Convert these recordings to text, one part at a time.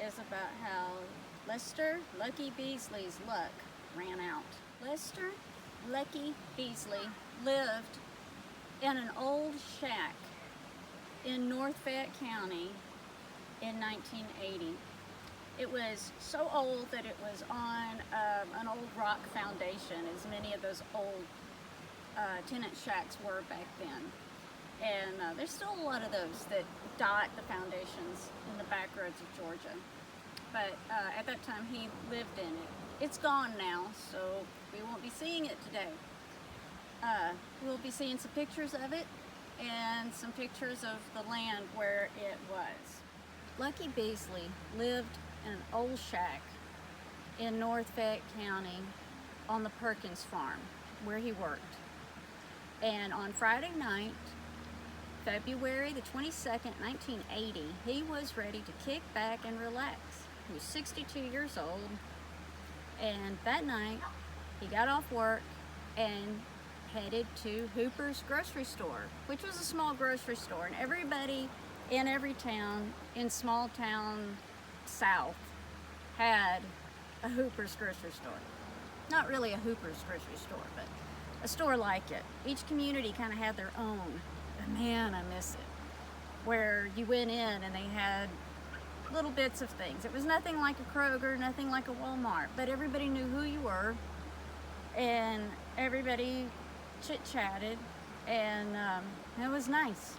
is about how Lester Lucky Beasley's luck ran out. Lester Lucky Beasley lived in an old shack in North Fayette County in 1980. It was so old that it was on an old rock foundation, as many of those old tenant shacks were back then. And there's still a lot of those that dot the foundations in the back roads of Georgia. But at that time he lived in it. It's gone now, so we won't be seeing it today. We'll be seeing some pictures of it and some pictures of the land where it was. Lucky Beasley lived in an old shack in North Fayette County on the Perkins farm where he worked. And on Friday night, February the 22nd, 1980, he was ready to kick back and relax. He was 62 years old, and that night he got off work and headed to Hooper's grocery store, which was a small grocery store, and everybody in every town in small town south had a Hooper's grocery store. Not really a Hooper's grocery store, but a store like it. Each community kind of had their own. And man, I miss it. Where you went in and they had little bits of things. It was nothing like a Kroger, nothing like a Walmart, but everybody knew who you were, and everybody chit-chatted, and it was nice.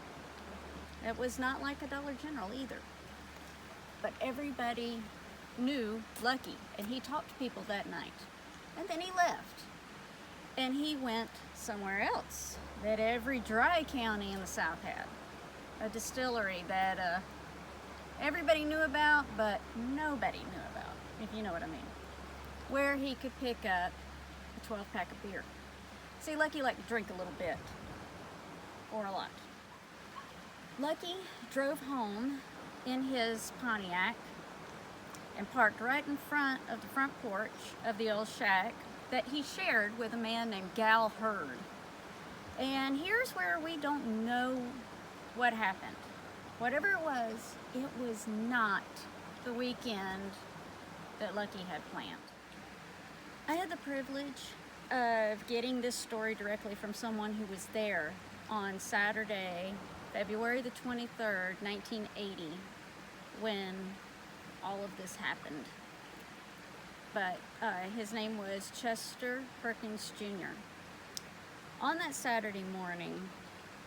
It was not like a Dollar General either, but everybody knew Lucky, and he talked to people that night. And then he left, and he went somewhere else that every dry county in the South had, a distillery that everybody knew about, but nobody knew about, if you know what I mean, where he could pick up a 12-pack of beer. See, Lucky liked to drink a little bit, or a lot. Lucky drove home in his Pontiac and parked right in front of the front porch of the old shack that he shared with a man named Gal Hurd. And here's where we don't know what happened. Whatever it was not the weekend that Lucky had planned. I had the privilege of getting this story directly from someone who was there on Saturday, February the 23rd, 1980, when all of this happened. But his name was Chester Perkins Jr. On that Saturday morning,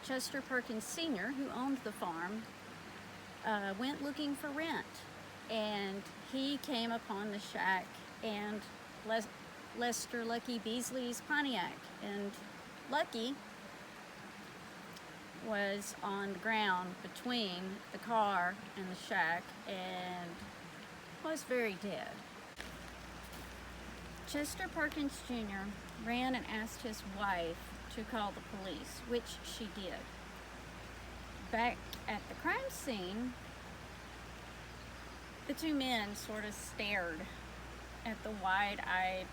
Chester Perkins Sr., who owned the farm, went looking for rent, and he came upon the shack and Lester Lucky Beasley's Pontiac, and Lucky was on the ground between the car and the shack and was very dead. Chester Perkins Jr. ran and asked his wife to call the police, which she did. Back at the crime scene, the two men sort of stared at the wide-eyed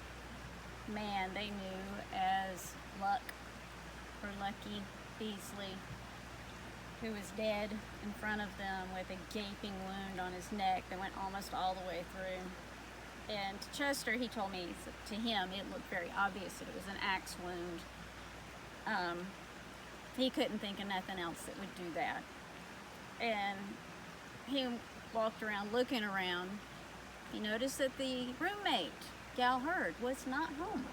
man they knew as Luck, or Lucky Beasley, who was dead in front of them with a gaping wound on his neck that went almost all the way through. And to Chester, he told me, to him, it looked very obvious that it was an axe wound. He couldn't think of nothing else that would do that. And he walked around looking around. He noticed that the roommate, Gal Hurd, was not home.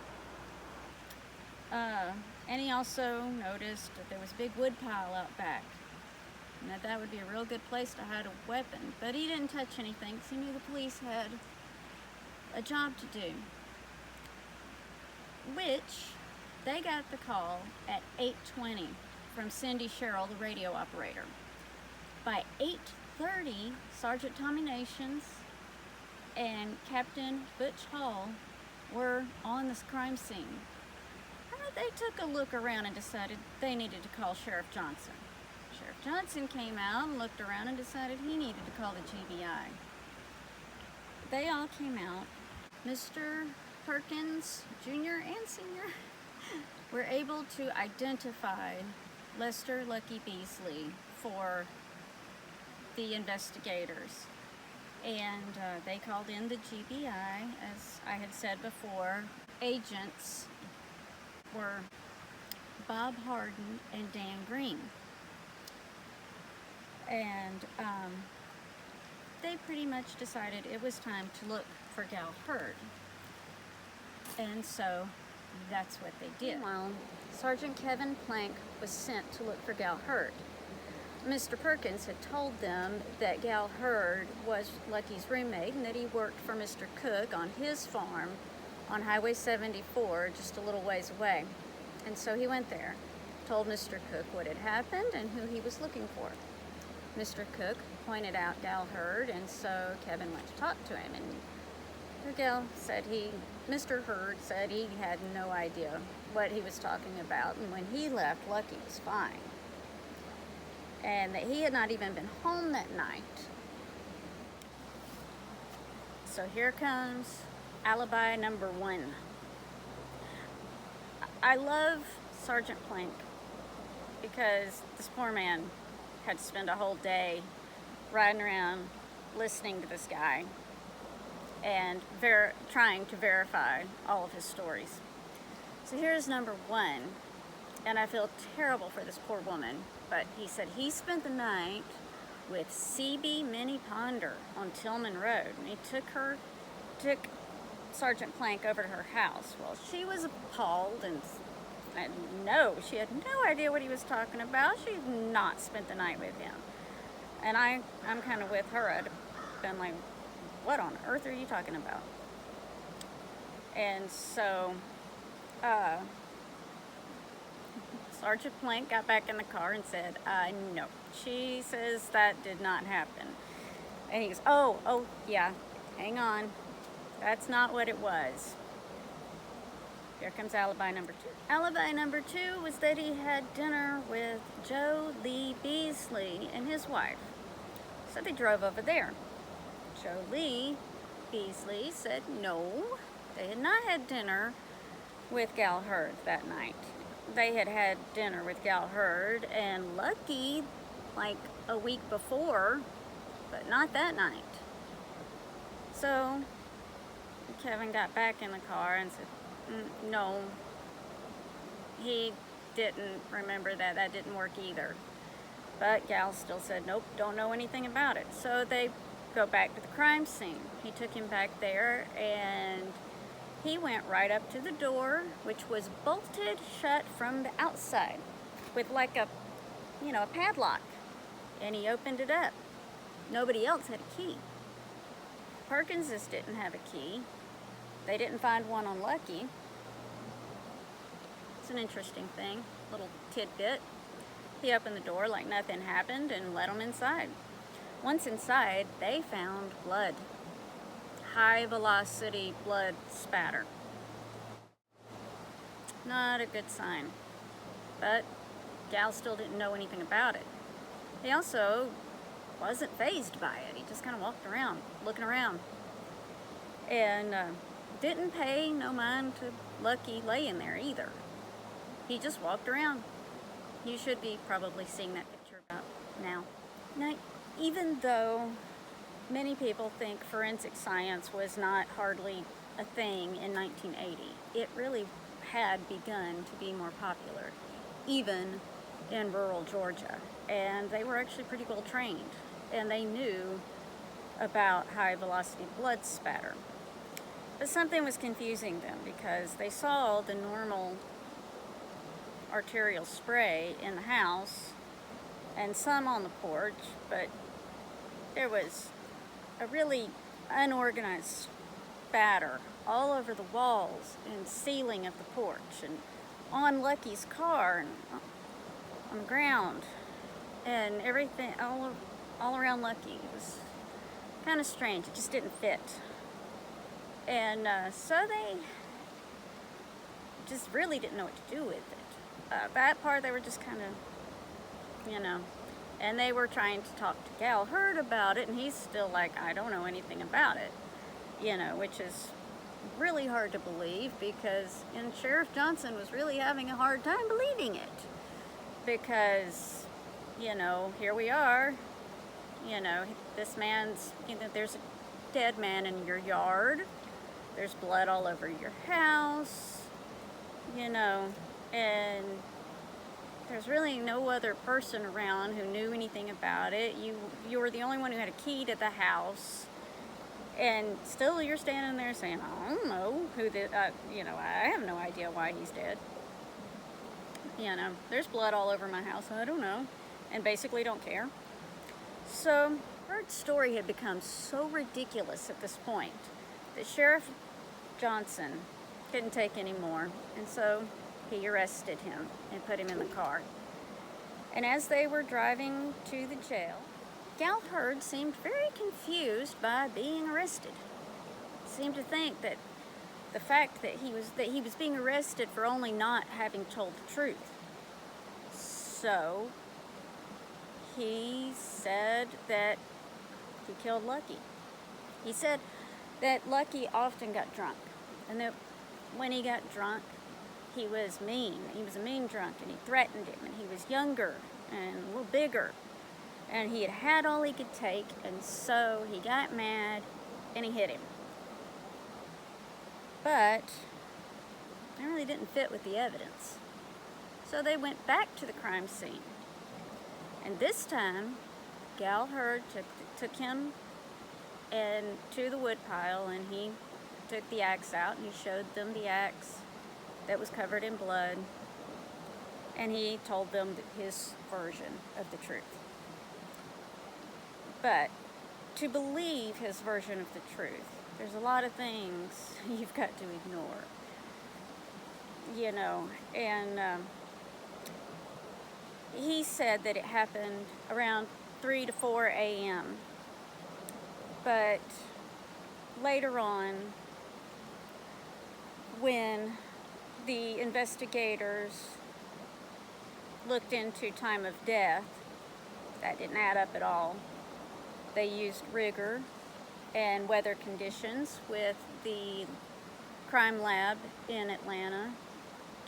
And he also noticed that there was a big wood pile out back, and that would be a real good place to hide a weapon. But he didn't touch anything because he knew the police had a job to do. Which they got the call at 8:20 from Cindy Sherrill, the radio operator. By 8:30, Sergeant Tommy Nations and Captain Butch Hall were on this crime scene. They took a look around and decided they needed to call Sheriff Johnson. Sheriff Johnson came out and looked around and decided he needed to call the GBI. They all came out. Mr. Perkins, Jr. and Sr. were able to identify Lester Lucky Beasley for the investigators. and they called in the GBI. As I had said before, agents were Bob Harden and Dan Green, and they pretty much decided it was time to look for Gal Hurd, and so that's what they did. Meanwhile, Sergeant Kevin Plank was sent to look for Gal Hurd. Mr. Perkins had told them that Gal Hurd was Lucky's roommate and that he worked for Mr. Cook on his farm on Highway 74, just a little ways away. And so he went there, told Mr. Cook what had happened and who he was looking for. Mr. Cook pointed out Gal Hurd, and so Kevin went to talk to him. And Mr. Hurd said he had no idea what he was talking about, and when he left, Lucky was fine. And that he had not even been home that night. So here comes alibi number 1. I love Sergeant Plank because this poor man had to spend a whole day riding around listening to this guy and trying to verify all of his stories. So here's number 1, and I feel terrible for this poor woman, but he said he spent the night with CB Minnie Ponder on Tillman Road, and he took Sergeant Plank over to her house. Well, she was appalled and she had no idea what he was talking about. She had not spent the night with him. And I'm kind of with her. I'd been like, what on earth are you talking about? And so Sergeant Plank got back in the car and said, no. She says that did not happen. And he goes, oh, yeah, hang on. That's not what it was. Here comes alibi number 2. Alibi number 2 was that he had dinner with Joe Lee Beasley and his wife. So they drove over there. Joe Lee Beasley said no, they had not had dinner with Gal Hurd that night. They had had dinner with Gal Hurd and Lucky like a week before, but not that night. So Kevin got back in the car and said, no, he didn't remember that. That didn't work either. But Gal still said, nope, don't know anything about it. So they go back to the crime scene. He took him back there and he went right up to the door, which was bolted shut from the outside with like a padlock. And he opened it up. Nobody else had a key. Perkinses didn't have a key. They didn't find one on Lucky. It's an interesting thing, little tidbit. He opened the door like nothing happened and let them inside. Once inside, they found blood. High velocity blood spatter. Not a good sign. But Gal still didn't know anything about it. He also wasn't fazed by it. He just kind of walked around, looking around. And didn't pay no mind to Lucky laying there either. He just walked around. You should be probably seeing that picture about now. Now, even though many people think forensic science was not hardly a thing in 1980, it really had begun to be more popular, even in rural Georgia. And they were actually pretty well trained, and they knew about high velocity blood spatter. But something was confusing them because they saw the normal arterial spray in the house and some on the porch, but there was a really unorganized spatter all over the walls and ceiling of the porch and on Lucky's car and on the ground and everything all around Lucky. It was kind of strange. It just didn't fit. And so they just really didn't know what to do with it. That part they were just kind of, and they were trying to talk to Gal Hurd about it, and he's still like, I don't know anything about it, which is really hard to believe because Sheriff Johnson was really having a hard time believing it because, here we are, this man's, there's a dead man in your yard. There's blood all over your house, and there's really no other person around who knew anything about it. You were the only one who had a key to the house, and still you're standing there saying, I don't know who I have no idea why he's dead. There's blood all over my house, I don't know, and basically don't care. So Bert's story had become so ridiculous at this point that Sheriff Johnson couldn't take any more, and so he arrested him and put him in the car. And as they were driving to the jail, Gal Hurd seemed very confused by being arrested. Seemed to think that the fact that he was being arrested for only not having told the truth. So he said that he killed Lucky. He said that Lucky often got drunk, and that when he got drunk, he was mean. He was a mean drunk, and he threatened him, and he was younger and a little bigger, and he had had all he could take, and so he got mad and he hit him. But it really didn't fit with the evidence. So they went back to the crime scene. And this time, Gal Hurd took him to the woodpile, and he took the axe out, and he showed them the axe that was covered in blood, and he told them his version of the truth. But to believe his version of the truth, there's a lot of things you've got to ignore, and he said that it happened around 3 to 4 a.m. But later on, when the investigators looked into time of death, that didn't add up at all. They used rigor and weather conditions with the crime lab in Atlanta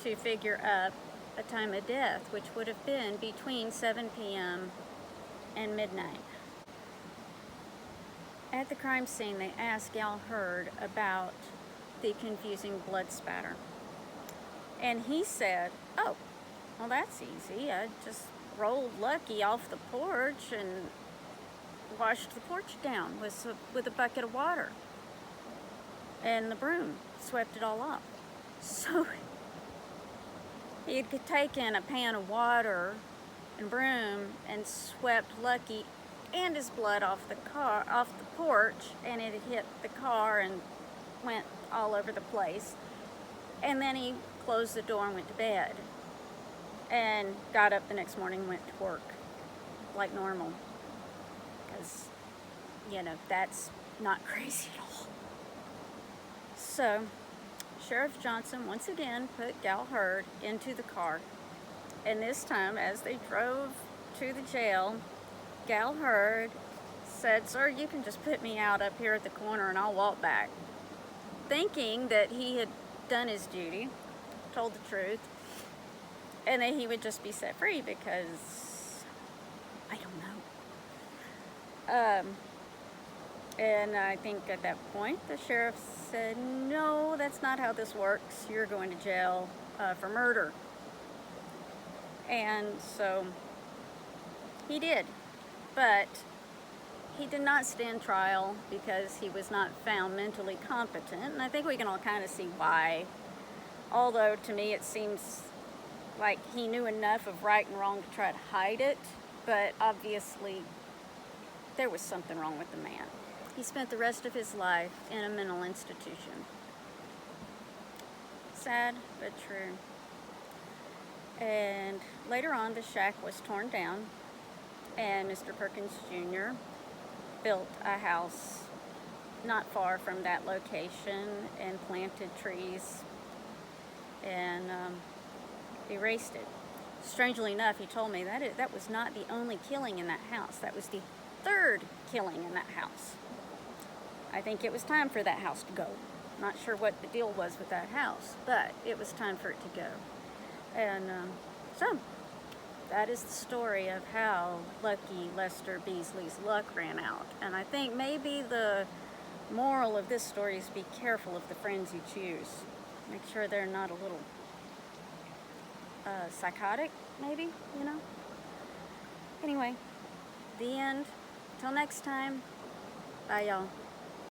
to figure up a time of death, which would have been between 7 p.m. and midnight. At the crime scene, they asked Gal Hurd about the confusing blood spatter. And he said, oh, well, that's easy. I just rolled Lucky off the porch and washed the porch down with a bucket of water. And the broom swept it all off. So he had taken a pan of water and broom and swept Lucky and his blood off the porch, and it had hit the car and went all over the place. And then he closed the door and went to bed, and got up the next morning and went to work like normal, because that's not crazy at all. So Sheriff Johnson once again put Gal Hurd into the car, and this time as they drove to the jail, Gal Hurd said, "Sir, you can just put me out up here at the corner and I'll walk back," thinking that he had done his duty, told the truth, and that he would just be set free, because I don't know. And I think at that point the sheriff said, "No, that's not how this works. You're going to jail for murder." And so he did, but he did not stand trial because he was not found mentally competent, and I think we can all kind of see why. Although to me it seems like he knew enough of right and wrong to try to hide it, but obviously there was something wrong with the man. He spent the rest of his life in a mental institution. Sad, but true. And later on, the shack was torn down, and Mr. Perkins Jr. built a house not far from that location and planted trees and erased it. Strangely enough, he told me that was not the only killing in that house. That was the third killing in that house. I think it was time for that house to go. Not sure what the deal was with that house, but it was time for it to go. And so that is the story of how lucky Lester Beasley's luck ran out. And I think maybe the moral of this story is be careful of the friends you choose. Make sure they're not a little psychotic, maybe, you know? Anyway, the end. Till next time. Bye, y'all.